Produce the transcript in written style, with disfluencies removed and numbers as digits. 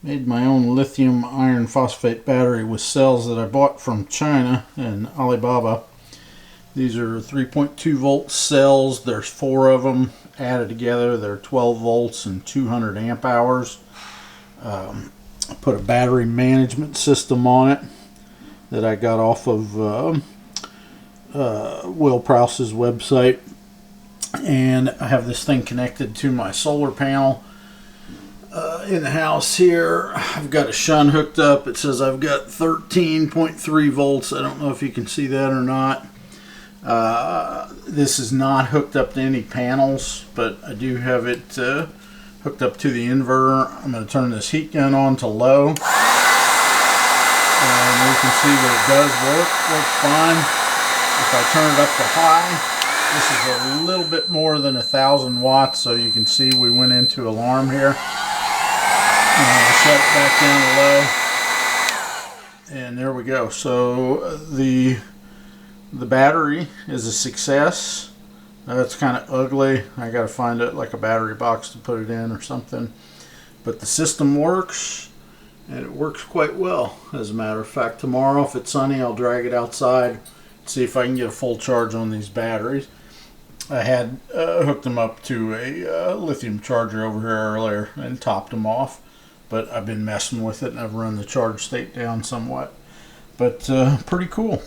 Made my own lithium iron phosphate battery with cells that I bought from China and Alibaba. These are 3.2 volt cells. There's 4 of them added together. They're 12 volts and 200 amp hours. I put a battery management system on it that I got off of Will Prowse's website. And I have this thing connected to my solar panel in the house here. I've got a shunt hooked up. It says I've got 13.3 volts. I don't know if you can see that or not. This is not hooked up to any panels, but I do have it hooked up to the inverter. I'm going to turn this heat gun on to low, and you can see that it does works fine. If I turn it up to high, this is a little bit more than 1,000 watts, so you can see we went into alarm here. Shut it back down to low, and there we go. So the battery is a success. It's kind of ugly. I got to find it like a battery box to put it in or something. But the system works, and it works quite well. As a matter of fact, tomorrow, if it's sunny, I'll drag it outside, see if I can get a full charge on these batteries. I had hooked them up to a lithium charger over here earlier and topped them off. But I've been messing with it, and I've run the charge state down somewhat. But pretty cool.